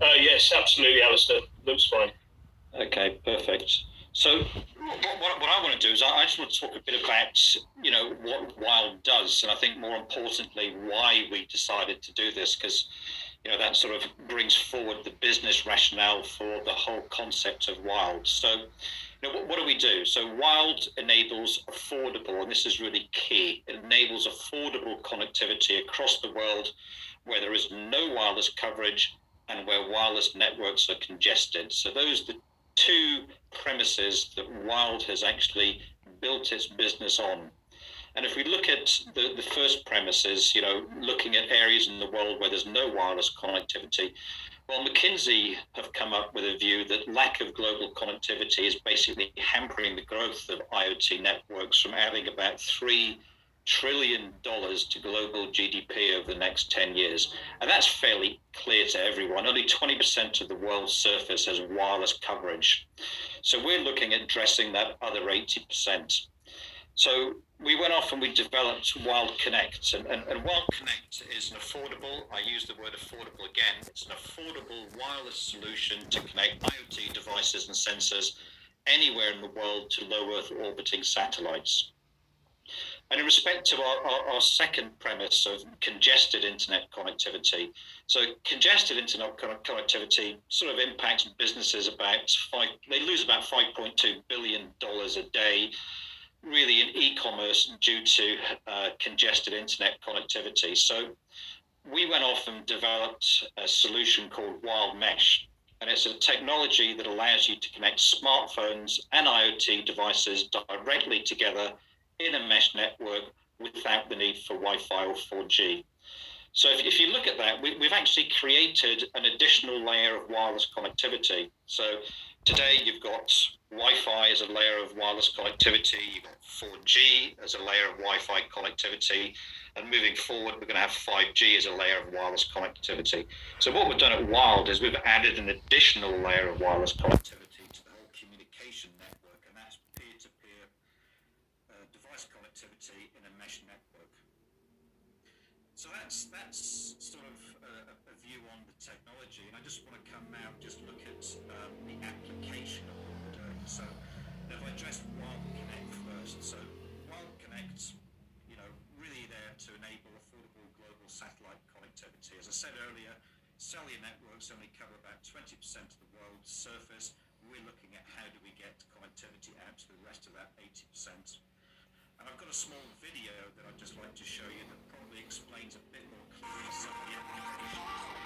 Yes, absolutely, Alistair. Looks fine. Okay, perfect. So what I want to do is I just want to talk a bit about, what Wyld does, and I think more importantly, why we decided to do this, because, that sort of brings forward the business rationale for the whole concept of Wyld. So, what do we do? So Wyld enables affordable, and this is really key, it enables affordable connectivity across the world where there is no wireless coverage and where wireless networks are congested. So those are the two premises that Wyld has actually built its business on. And if we look at the first premises, looking at areas in the world where there's no wireless connectivity, well, McKinsey have come up with a view that lack of global connectivity is basically hampering the growth of IoT networks from adding about $3 trillion to global GDP over the next 10 years. And that's fairly clear to everyone. Only 20% of the world's surface has wireless coverage. So we're looking at addressing that other 80%. So we went off and we developed Wyld Connect. And Wyld Connect is an affordable, I use the word affordable again, it's an affordable wireless solution to connect IoT devices and sensors anywhere in the world to low Earth orbiting satellites. And in respect to our second premise of congested internet connectivity, so congested internet connectivity sort of impacts businesses they lose about $5.2 billion a day really in e-commerce due to congested internet connectivity. So we went off and developed a solution called Wyld Mesh. And it's a technology that allows you to connect smartphones and IoT devices directly together in a mesh network without the need for Wi-Fi or 4G. So if you look at that, we've actually created an additional layer of wireless connectivity. So today you've got Wi-Fi as a layer of wireless connectivity, you've got 4G as a layer of Wi-Fi connectivity, and moving forward we're going to have 5G as a layer of wireless connectivity. So what we've done at Wyld is we've added an additional layer of wireless connectivity to the whole communication network, and that's peer-to-peer device connectivity in a mesh network. So that's sort of a view on the technology, and I just want to come now just look at the application of what we're doing. So if I address Wyld Connect first, so Wyld Connect, really there to enable affordable global satellite connectivity. As I said earlier, cellular networks only cover about 20% of the world's surface. We're looking at how do we get connectivity out to the rest of that 80%. And I've got a small video that I'd just like to show you that probably explains a bit more clearly some of the applications.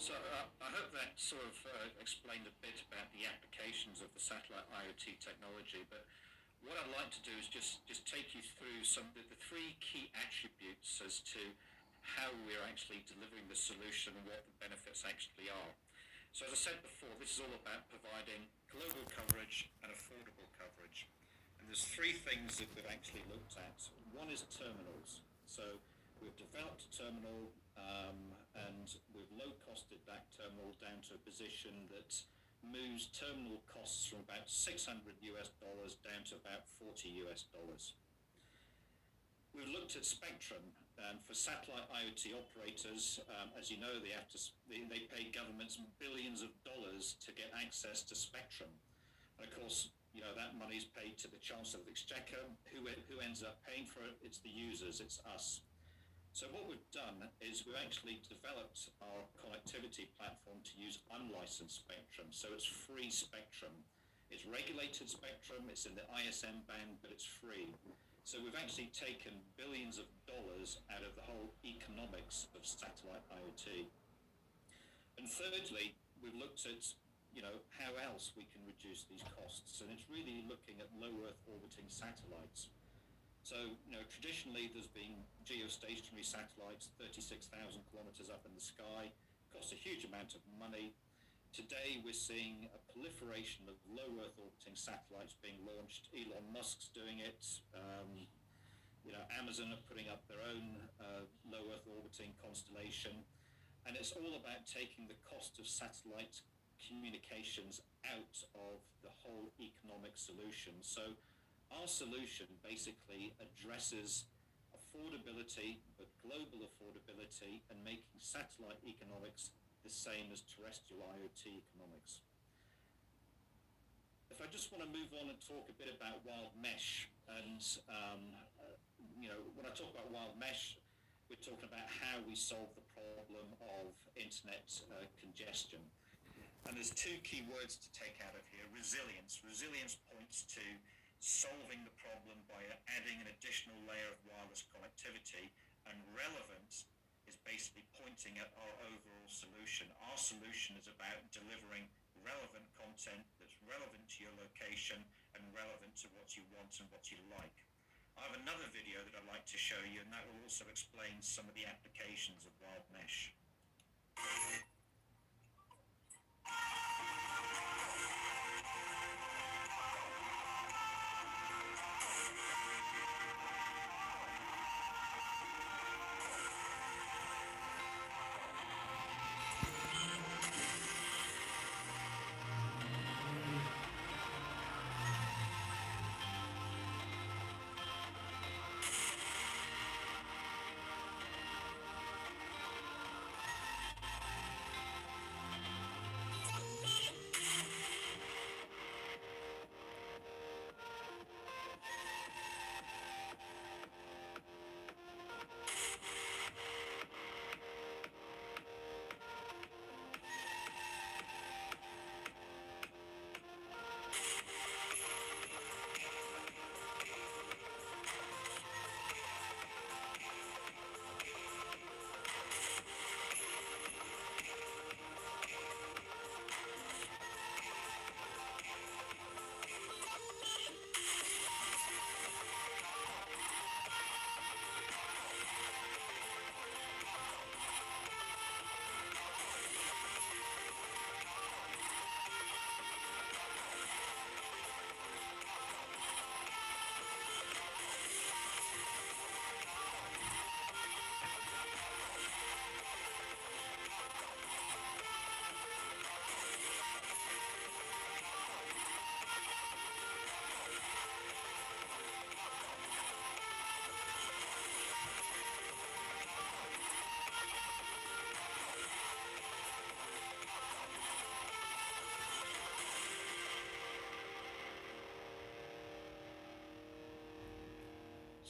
So I hope that sort of explained a bit about the applications of the satellite IoT technology, but what I'd like to do is just take you through some of the three key attributes as to how we're actually delivering the solution and what the benefits actually are. So as I said before, this is all about providing global coverage and affordable coverage. And there's three things that we've actually looked at. One is terminals. So we've developed a terminal and we've low-costed that terminal down to a position that moves terminal costs from about $600 down to about $40. We've looked at spectrum, and for satellite IoT operators, as you know, they pay governments billions of dollars to get access to spectrum. And of course, that money is paid to the Chancellor of the Exchequer. Who ends up paying for it? It's the users, it's us. So what we've done is we've actually developed our connectivity platform to use unlicensed spectrum. So it's free spectrum. It's regulated spectrum, it's in the ISM band, but it's free. So we've actually taken billions of dollars out of the whole economics of satellite IoT. And thirdly, we've looked at how else we can reduce these costs, and it's really looking at low Earth orbiting satellites. So, traditionally there's been geostationary satellites 36,000 kilometers up in the sky, costs a huge amount of money. Today we're seeing a proliferation of low Earth orbiting satellites being launched. Elon Musk's doing it. Amazon are putting up their own low Earth orbiting constellation. And it's all about taking the cost of satellite communications out of the whole economic solution. So our solution basically addresses affordability, but global affordability, and making satellite economics the same as terrestrial IoT economics. If I just want to move on and talk a bit about Wyld Mesh, and when I talk about Wyld Mesh, we're talking about how we solve the problem of internet congestion. And there's two key words to take out of here: resilience. Resilience points to solving the problem by adding an additional layer of wireless connectivity, and relevance is basically pointing at our overall solution. Our solution is about delivering relevant content that's relevant to your location and relevant to what you want and what you like. I have another video that I'd like to show you, and that will also explain some of the applications of Wyld Mesh.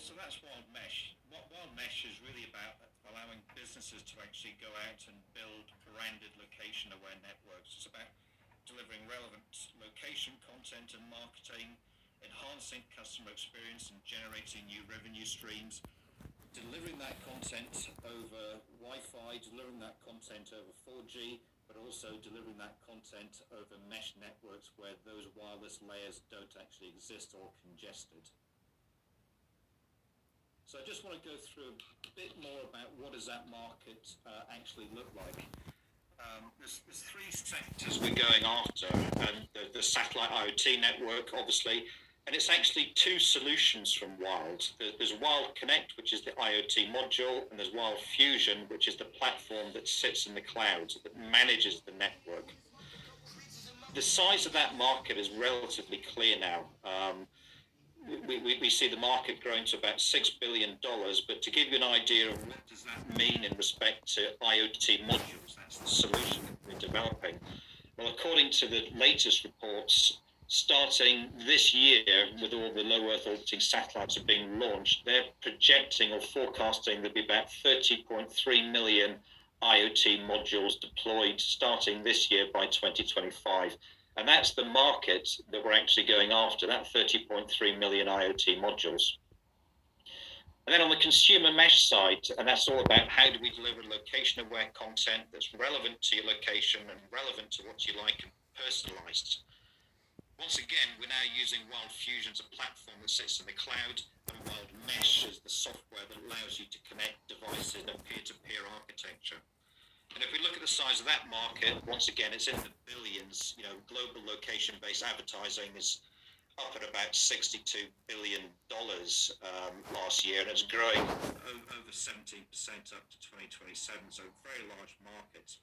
So that's Wyld Mesh. What Wyld Mesh is really about allowing businesses to actually go out and build branded location-aware networks. It's about delivering relevant location content and marketing, enhancing customer experience and generating new revenue streams, delivering that content over Wi-Fi, delivering that content over 4G, but also delivering that content over mesh networks where those wireless layers don't actually exist or are congested. So I just want to go through a bit more about what does that market actually look like. there's three sectors we're going after, and the satellite IoT network, obviously, and it's actually two solutions from Wyld. There's Wyld Connect, which is the IoT module, and there's Wyld Fusion, which is the platform that sits in the cloud, that manages the network. The size of that market is relatively clear now. We see the market growing to about $6 billion, but to give you an idea of what does that mean in respect to IoT modules, that's the solution that we're developing. Well, according to the latest reports, starting this year, with all the low Earth orbiting satellites are being launched, they're projecting or forecasting there'll be about 30.3 million IoT modules deployed starting this year by 2025. And that's the market that we're actually going after, that 30.3 million IoT modules. And then on the consumer mesh side, and that's all about how do we deliver location-aware content that's relevant to your location and relevant to what you like and personalized. Once again, we're now using Wyld Fusion as a platform that sits in the cloud, and Wyld Mesh is the software that allows you to connect devices in a peer-to-peer architecture. And if we look at the size of that market, once again, it's in the billions. Global location-based advertising is up at about $62 billion last year, and it's growing over 17% up to 2027, so very large market.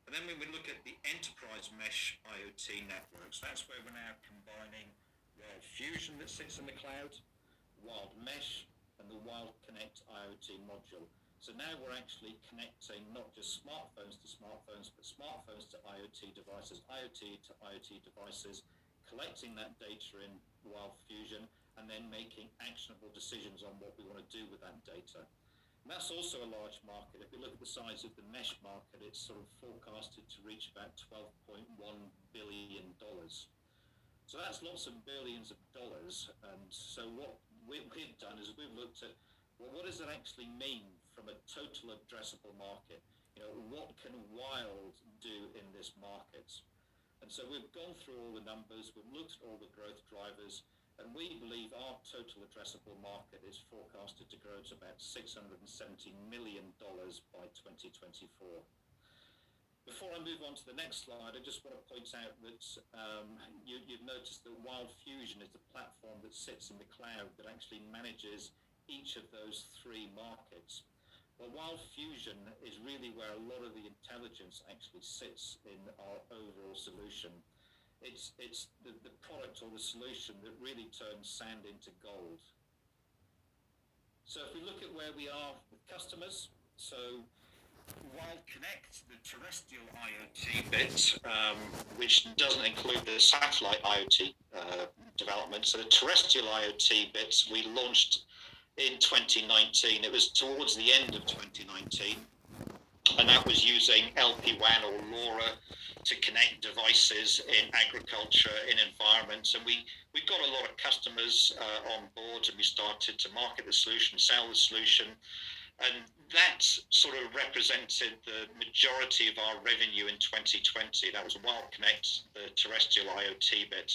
And then when we look at the enterprise mesh IoT networks, that's where we're now combining Wyld Fusion that sits in the cloud, Wyld Mesh, and the Wyld Connect IoT module. So now we're actually connecting not just smartphones to smartphones, but smartphones to IoT devices, IoT to IoT devices, collecting that data in Wyld Fusion, and then making actionable decisions on what we want to do with that data. And that's also a large market. If you look at the size of the mesh market, it's sort of forecasted to reach about $12.1 billion. So that's lots of billions of dollars. And so what we've done is we've looked at, well, what does it actually mean from a total addressable market? What can Wyld do in this market? And so we've gone through all the numbers, we've looked at all the growth drivers, and we believe our total addressable market is forecasted to grow to about $670 million by 2024. Before I move on to the next slide, I just want to point out that you've noticed that Wyld Fusion is the platform that sits in the cloud that actually manages each of those three markets. Well, Wyld Fusion is really where a lot of the intelligence actually sits in our overall solution. It's the product or the solution that really turns sand into gold. So if we look at where we are with customers, so Wyld Connect, the terrestrial IoT bit, which doesn't include the satellite IoT development. So the terrestrial IoT bits we launched in 2019. It was towards the end of 2019, and that was using LPWAN or LoRa to connect devices in agriculture, in environments, and we got a lot of customers on board, and we started to market the solution, sell the solution, and that sort of represented the majority of our revenue in 2020. That was Wyld Connect, the terrestrial IoT bit.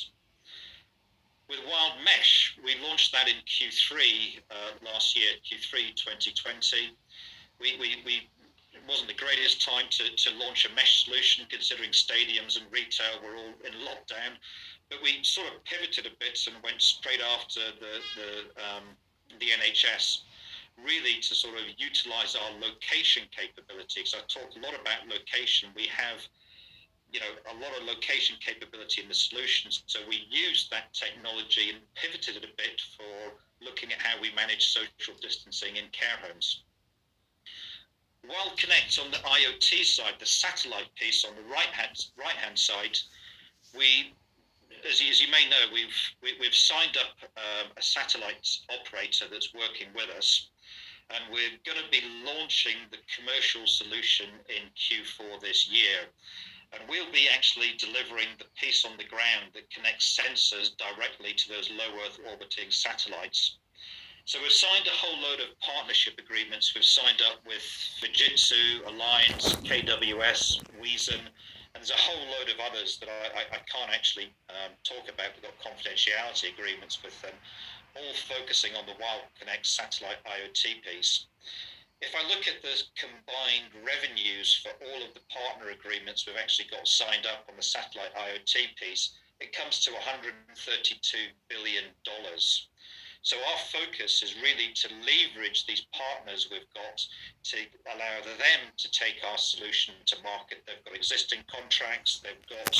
With Wyld Mesh, we launched that in Q3 last year, Q3 2020. It wasn't the greatest time to launch a mesh solution, considering stadiums and retail were all in lockdown, but we sort of pivoted a bit and went straight after the NHS, really to sort of utilize our location capabilities. I talked a lot about location. We have a lot of location capability in the solutions. So we used that technology and pivoted it a bit for looking at how we manage social distancing in care homes. Wyld Connect on the IoT side, the satellite piece on the right-hand side, as you may know, we've signed up a satellite operator that's working with us, and we're going to be launching the commercial solution in Q4 this year. And we'll be actually delivering the piece on the ground that connects sensors directly to those low Earth orbiting satellites. So we've signed a whole load of partnership agreements. We've signed up with Fujitsu, Alliance, KWS, Wyld, and there's a whole load of others that I can't actually talk about. We've got confidentiality agreements with them, all focusing on the Wyld Connect satellite IoT piece. if I look at the combined revenues for all of the partner agreements we've actually got signed up on the satellite IoT piece, it comes to $132 billion. So our focus is really to leverage these partners we've got to allow them to take our solution to market. They've got existing contracts, they've got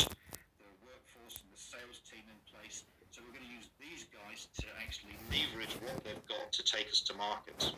the workforce and the sales team in place. So we're going to use these guys to actually leverage what they've got to take us to market.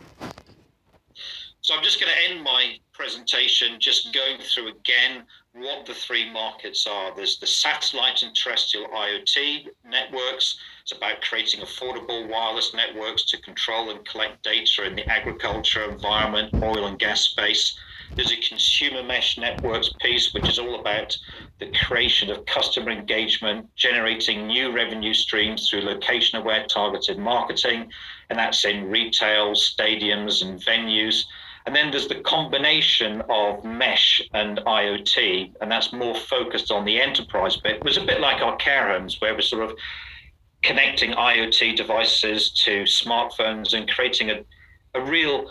So I'm just going to end my presentation just going through again what the three markets are. There's the satellite and terrestrial IoT networks. It's about creating affordable wireless networks to control and collect data in the agriculture, environment, oil and gas space. There's a consumer mesh networks piece, which is all about the creation of customer engagement, generating new revenue streams through location-aware targeted marketing, and that's in retail, stadiums, and venues. And then there's the combination of mesh and IoT, and that's more focused on the enterprise bit. It was a bit like our care homes, where we're sort of connecting IoT devices to smartphones and creating a real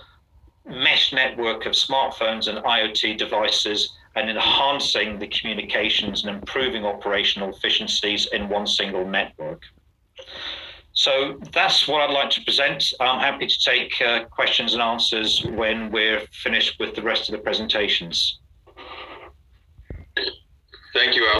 mesh network of smartphones and IoT devices and enhancing the communications and improving operational efficiencies in one single network. So that's what I'd like to present. I'm happy to take questions and answers when we're finished with the rest of the presentations. Thank you, Al.